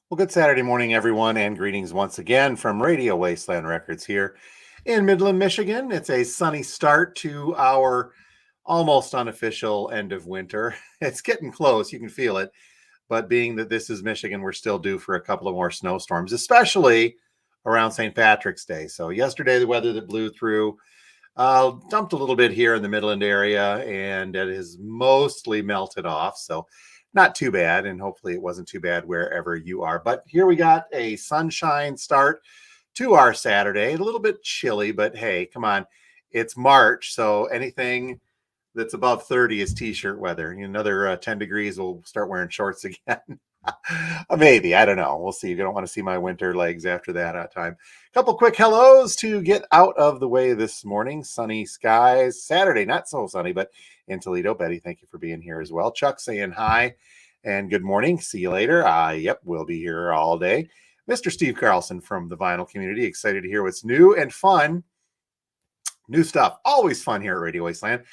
Well, good Saturday morning, everyone, and greetings once again from Radio Wasteland Records here in Midland, Michigan. It's a sunny start to our almost unofficial end of winter. It's getting close, you can feel it. But being that this is Michigan, we're still due for a couple of more snowstorms, especially around St. Patrick's Day. So, yesterday, the weather that blew through dumped a little bit here in the Midland area, and it has mostly melted off. So, not too bad. And hopefully, it wasn't too bad wherever you are. But here we got a sunshine start to our Saturday. A little bit chilly, but hey, come on. It's March. So, anything that's above 30 is t-shirt weather. Another 10 degrees, we'll start wearing shorts again. Maybe, I don't know. We'll see. You don't want to see my winter legs after that time. Couple quick hellos to get out of the way this morning. Sunny skies. Saturday, not so sunny, but in Toledo. Betty, thank you for being here as well. Chuck saying hi and good morning. See you later. Yep, we'll be here all day. Mr. Steve Carlson from the vinyl community. Excited to hear what's new and fun. New stuff. Always fun here at Radio Wasteland.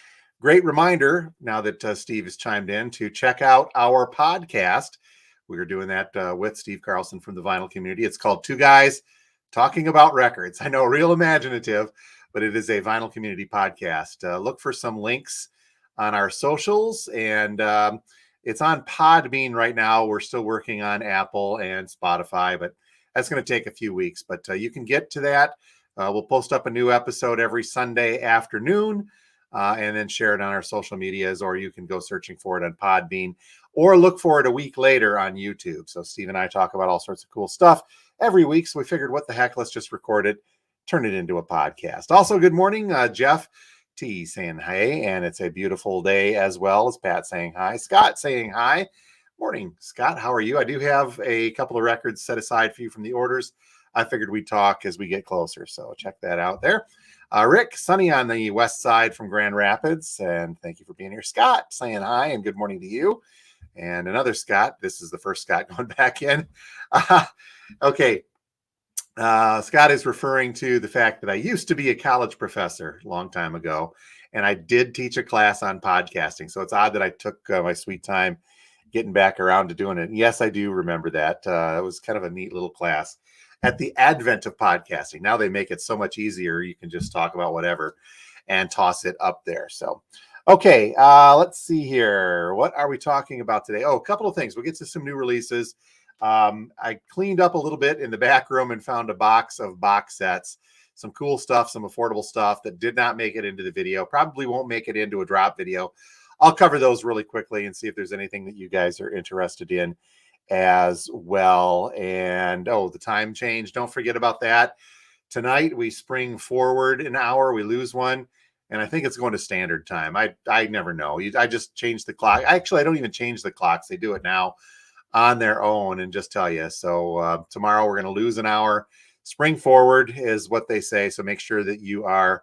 Great reminder, now that Steve has chimed in, to check out our podcast. We are doing that with Steve Carlson from the vinyl community. It's called Two Guys Talking About Records. I know, real imaginative, but it is a vinyl community podcast. Look for some links on our socials, and it's on Podbean right now. We're still working on Apple and Spotify, but that's going to take a few weeks. But you can get to that. We'll post up a new episode every Sunday afternoon. And then share it on our social medias, or you can go searching for it on Podbean, or look for it a week later on YouTube. So Steve and I talk about all sorts of cool stuff every week. So we figured, what the heck, let's just record it, turn it into a podcast. Also, good morning, Jeff T saying hi, and it's a beautiful day as well as Pat saying hi. Scott saying hi. Morning, Scott. How are you? I do have a couple of records set aside for you from the orders. I figured we'd talk as we get closer, so check that out there. Rick, sunny on the west side from Grand Rapids, and thank you for being here. Scott saying hi and good morning to you. And another Scott. This is the first Scott going back in. Okay. Scott is referring to the fact that I used to be a college professor a long time ago, and I did teach a class on podcasting. So it's odd that I took my sweet time getting back around to doing it. And yes, I do remember that. It was kind of a neat little class. At the advent of podcasting, now they make it so much easier. You can just talk about whatever and toss it up there. So, okay, let's see here. What are we talking about today? Oh, a couple of things. We'll get to some new releases. I cleaned up a little bit in the back room and found a box of box sets. Some cool stuff, some affordable stuff that did not make it into the video. Probably won't make it into a drop video. I'll cover those really quickly and see if there's anything that you guys are interested in as well. And the time change, don't forget about that. Tonight we spring forward an hour, we lose one, and I think it's going to standard time. I never know. I just change the clock. Actually, I don't even change the clocks. They do it now on their own and just tell you. So tomorrow we're going to lose an hour. Spring forward is what they say, so make sure that you are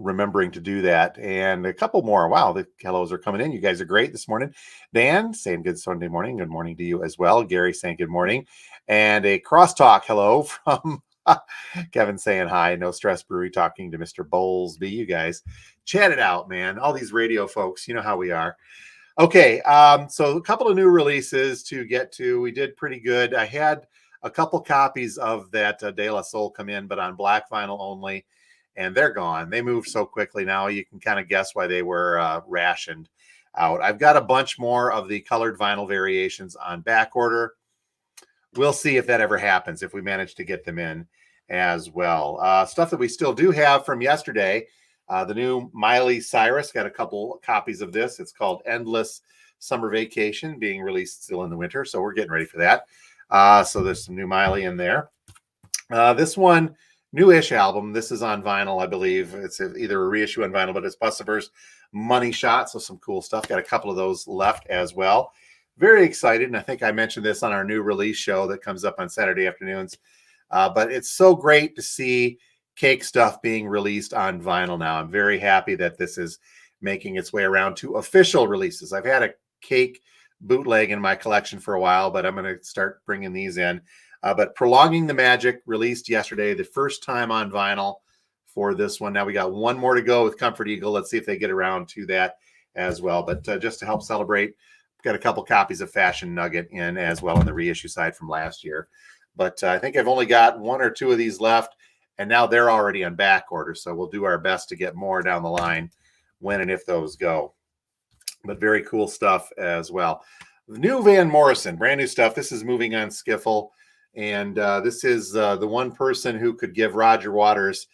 remembering to do that. And a couple more. Wow, the hellos are coming in. You guys are great this morning. Dan saying good Sunday morning. Good morning to you as well. Gary saying good morning. And a crosstalk hello from Kevin saying hi. No Stress Brewery talking to Mr. Bowlesby. You guys chat it out, man. All these radio folks, you know how we are. Okay, so a couple of new releases to get to. We did pretty good. I had a couple copies of that De La Soul come in, but on black vinyl only. And they're gone. They move so quickly now. You can kind of guess why they were rationed out. I've got a bunch more of the colored vinyl variations on back order. We'll see if that ever happens, if we manage to get them in as well. Stuff that we still do have from yesterday. The new Miley Cyrus, got a couple copies of this. It's called Endless Summer Vacation, being released still in the winter. So we're getting ready for that. So there's some new Miley in there. This one, new-ish album. This is on vinyl, I believe. It's either a reissue on vinyl, but it's Bustiver's Money Shot. So some cool stuff. Got a couple of those left as well. Very excited. And I think I mentioned this on our new release show that comes up on Saturday afternoons. But it's so great to see Cake stuff being released on vinyl now. I'm very happy that this is making its way around to official releases. I've had a Cake bootleg in my collection for a while, but I'm going to start bringing these in. But Prolonging the Magic released yesterday, the first time on vinyl for this one. Now we got one more to go with Comfort Eagle. Let's see if they get around to that as well. But just to help celebrate, got a couple copies of Fashion Nugget in as well on the reissue side from last year. But I think I've only got 1 or 2 of these left, and now they're already on back order. So we'll do our best to get more down the line when and if those go. But very cool stuff as well. New Van Morrison, brand new stuff. This is moving on Skiffle. And this is the one person who could give Roger Waters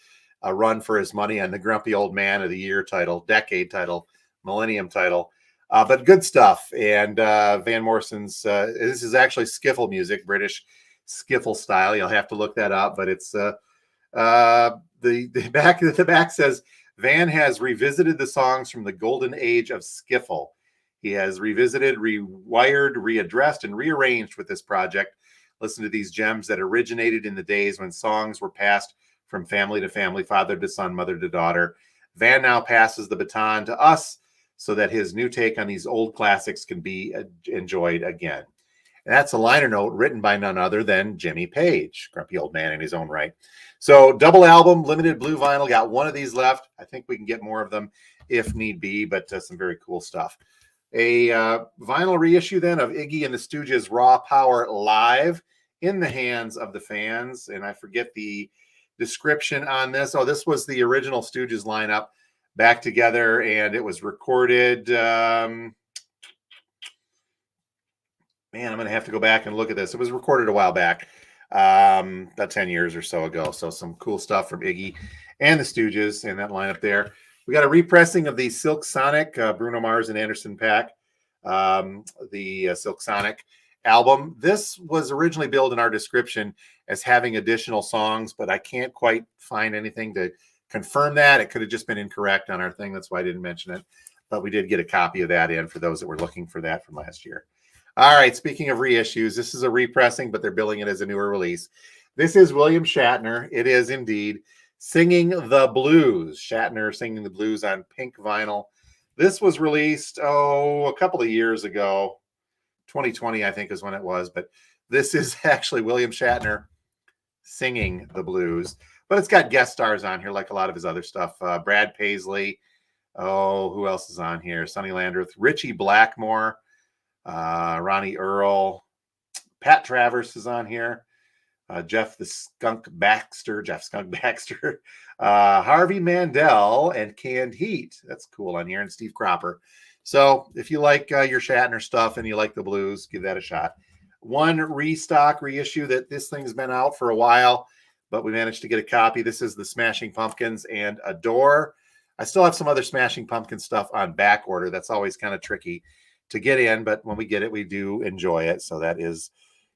a run for his money on the Grumpy Old Man of the Year title, decade title, millennium title. But good stuff. And Van Morrison's, this is actually skiffle music, British skiffle style. You'll have to look that up. But it's the back says Van has revisited the songs from the golden age of skiffle. He has revisited, rewired, readdressed, and rearranged with this project. Listen to these gems that originated in the days when songs were passed from family to family, father to son, mother to daughter. Van now passes the baton to us so that his new take on these old classics can be enjoyed again. And that's a liner note written by none other than Jimmy Page, Grumpy Old Man in his own right. So double album, limited blue vinyl. Got 1 of these left. I think we can get more of them if need be, but some very cool stuff. A vinyl reissue then of Iggy and the Stooges' Raw Power Live in the hands of the fans. And I forget the description on this. Oh, this was the original Stooges lineup back together, and it was recorded. Man, I'm going to have to go back and look at this. It was recorded a while back, about 10 years or so ago. So some cool stuff from Iggy and the Stooges in that lineup there. We got a repressing of the Silk Sonic, Bruno Mars and Anderson .Paak, the Silk Sonic album. This was originally billed in our description as having additional songs, but I can't quite find anything to confirm that. It could have just been incorrect on our thing. That's why I didn't mention it. But we did get a copy of that in for those that were looking for that from last year. All right, speaking of reissues, this is a repressing, but they're billing it as a newer release. This is William Shatner. It is indeed Singing the Blues. Shatner singing the blues on pink vinyl. This was released, a couple of years ago. 2020, I think, is when it was. But this is actually William Shatner singing the blues. But it's got guest stars on here, like a lot of his other stuff. Brad Paisley. Oh, who else is on here? Sonny Landreth. Richie Blackmore. Ronnie Earl. Pat Travers is on here. Jeff Skunk Baxter, Harvey Mandel, and Canned Heat. That's cool on here, and Steve Cropper. So if you like your Shatner stuff and you like the blues, give that a shot. 1 restock reissue that this thing's been out for a while, but we managed to get a copy. This is the Smashing Pumpkins and Adore. I still have some other Smashing Pumpkins stuff on back order. That's always kind of tricky to get in, but when we get it, we do enjoy it. So that is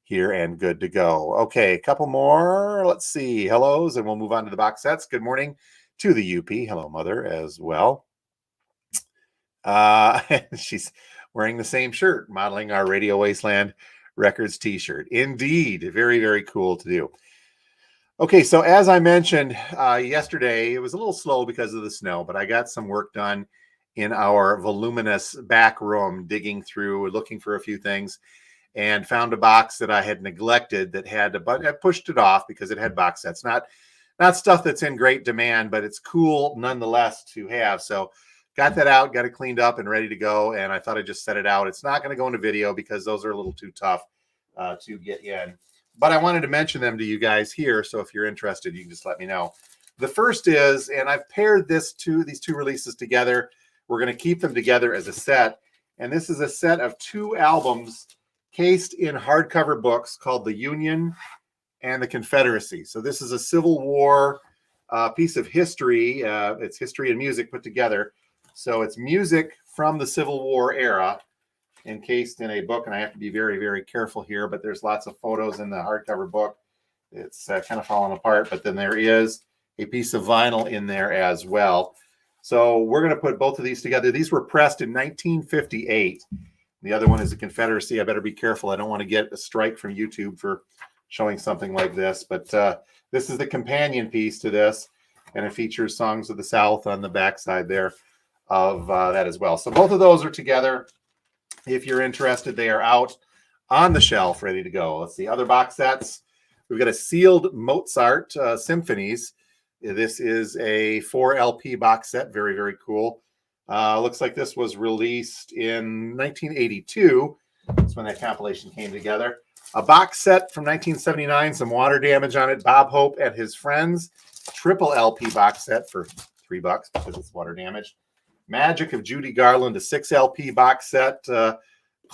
here and good to go. Okay, a couple more. Let's see. Hellos, and we'll move on to the box sets. Good morning to the UP. Hello, Mother, as well. She's wearing the same shirt, modeling our Radio Wasteland Records t-shirt. Indeed, very, very cool to do. Okay, so as I mentioned yesterday, it was a little slow because of the snow, but I got some work done in our voluminous back room, digging through, looking for a few things, and found a box that I had neglected that had but I pushed it off because it had box sets. Not stuff that's in great demand, but it's cool nonetheless to have. So got that out, got it cleaned up and ready to go. And I thought I'd just set it out. It's not going to go into video because those are a little too tough to get in. But I wanted to mention them to you guys here. So if you're interested, you can just let me know. The first is, and I've paired these two releases together. We're going to keep them together as a set. And this is a set of 2 albums cased in hardcover books called The Union and The Confederacy. So this is a Civil War piece of history. It's history and music put together. So it's music from the Civil War era encased in a book. And I have to be very, very careful here, but there's lots of photos in the hardcover book. It's kind of falling apart, but then there is a piece of vinyl in there as well. So we're going to put both of these together. These were pressed in 1958. The other one is the Confederacy. I better be careful. I don't want to get a strike from YouTube for showing something like this. But this is the companion piece to this, and it features Songs of the South on the backside there of that as well. So both of those are together. If you're interested, they are out on the shelf, ready to go. Let's see. Other box sets. We've got a sealed Mozart symphonies. This is a 4 LP box set. Very, very cool. Looks like this was released in 1982. That's when that compilation came together. A box set from 1979, some water damage on it. Bob Hope and His Friends. Triple LP box set for $3 because it's water damaged. Magic of Judy Garland, a 6 LP box set.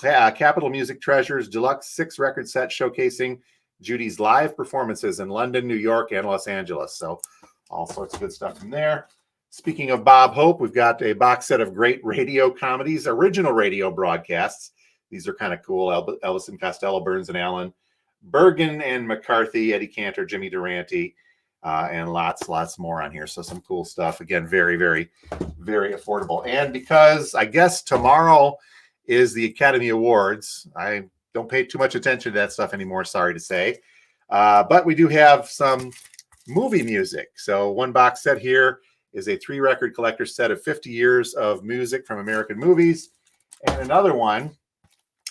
Capitol Music Treasures Deluxe 6 record set showcasing Judy's live performances in London, New York, and Los Angeles. So all sorts of good stuff from there. Speaking of Bob Hope, we've got a box set of great radio comedies, original radio broadcasts. These are kind of cool. Elvis and Costello, Burns and Allen, Bergen and McCarthy, Eddie Cantor, Jimmy Durante, and lots more on here. So some cool stuff. Again, very, very, very affordable. And because I guess tomorrow is the Academy Awards, I don't pay too much attention to that stuff anymore, sorry to say. But we do have some movie music. So one box set here is a 3-record collector set of 50 years of music from American movies. And another one,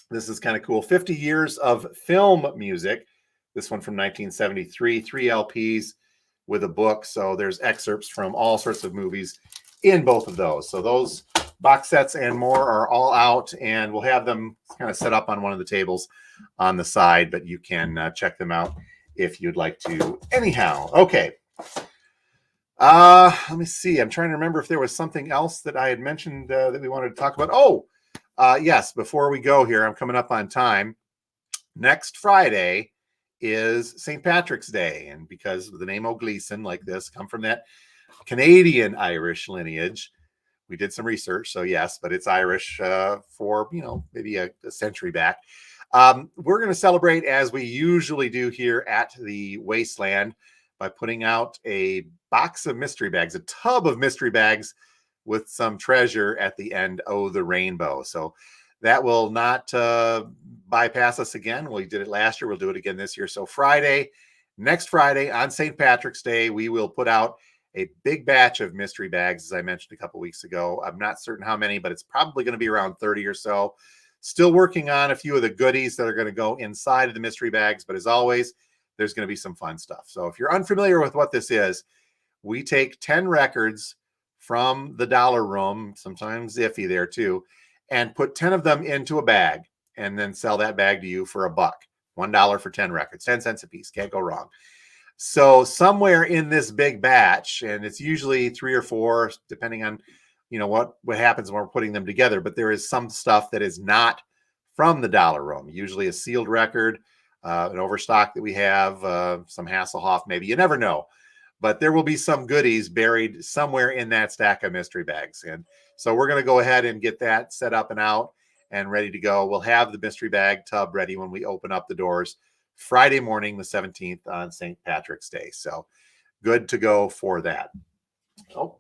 this is kind of cool, 50 years of film music. This one from 1973, 3 LPs with a book. So there's excerpts from all sorts of movies in both of those. So those box sets and more are all out, and we'll have them kind of set up on one of the tables on the side, but you can check them out if you'd like to. Anyhow, okay. Let me see. I'm trying to remember if there was something else that I had mentioned that we wanted to talk about. Oh, yes. Before we go here, I'm coming up on time. Next Friday is St. Patrick's Day, and because the name O'Gleason, like this, come from that Canadian Irish lineage. We did some research, so yes, but it's Irish for, maybe a century back. We're going to celebrate as we usually do here at the Wasteland by putting out a box of mystery bags, a tub of mystery bags with some treasure at the end of the rainbow. So that will not bypass us again. We did it last year. We'll do it again this year. So next Friday on St. Patrick's Day, we will put out a big batch of mystery bags, as I mentioned a couple weeks ago. I'm not certain how many, but it's probably going to be around 30 or so. Still working on a few of the goodies that are going to go inside of the mystery bags. But as always, there's going to be some fun stuff. So if you're unfamiliar with what this is, we take 10 records from the dollar room, sometimes iffy there too, and put 10 of them into a bag and then sell that bag to you for $1. $1 for 10 records, 10 cents a piece. Can't go wrong. So somewhere in this big batch, and it's usually 3 or 4, depending on, what happens when we're putting them together, but there is some stuff that is not from the dollar room, usually a sealed record, an overstock that we have, some Hasselhoff, maybe, you never know, but there will be some goodies buried somewhere in that stack of mystery bags. And so we're going to go ahead and get that set up and out and ready to go. We'll have the mystery bag tub ready when we open up the doors Friday morning, the 17th on St. Patrick's Day. So good to go for that. Oh,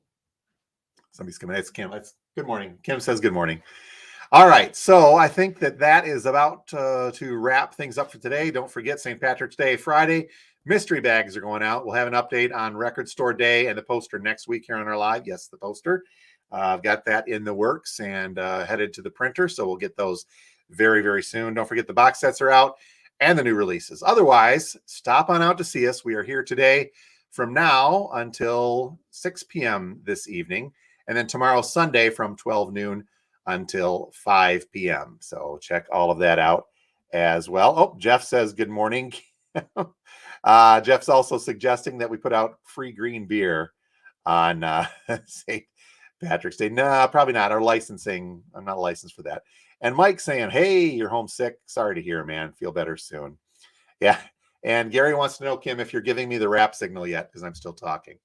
somebody's coming. It's Kim. Good morning. Kim says good morning. All right. So I think that is about to wrap things up for today. Don't forget St. Patrick's Day, Friday. Mystery bags are going out. We'll have an update on Record Store Day and the poster next week here on our live. Yes, the poster. I've got that in the works and headed to the printer. So we'll get those very, very soon. Don't forget the box sets are out and the new releases. Otherwise, stop on out to see us. We are here today from now until 6 p.m. this evening. And then tomorrow, Sunday, from 12 noon until 5 p.m. So check all of that out as well. Oh, Jeff says good morning. Jeff's also suggesting that we put out free green beer on St. Patrick's Day. No, probably not. Our licensing, I'm not licensed for that. And Mike saying, hey, you're homesick. Sorry to hear, man. Feel better soon. Yeah. And Gary wants to know, Kim, if you're giving me the rap signal yet, because I'm still talking.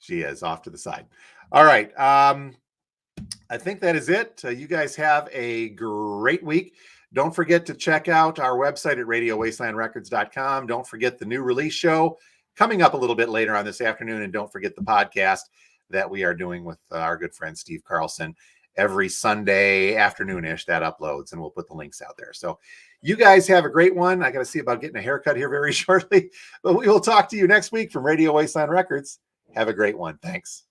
She is off to the side. All right. I think that is it. You guys have a great week. Don't forget to check out our website at radiowastelandrecords.com. Don't forget the new release show coming up a little bit later on this afternoon. And don't forget the podcast that we are doing with our good friend Steve Carlson every Sunday afternoon-ish that uploads, and we'll put the links out there. So you guys have a great one. I got to see about getting a haircut here very shortly, but we will talk to you next week from Radio Wasteland Records. Have a great one. Thanks.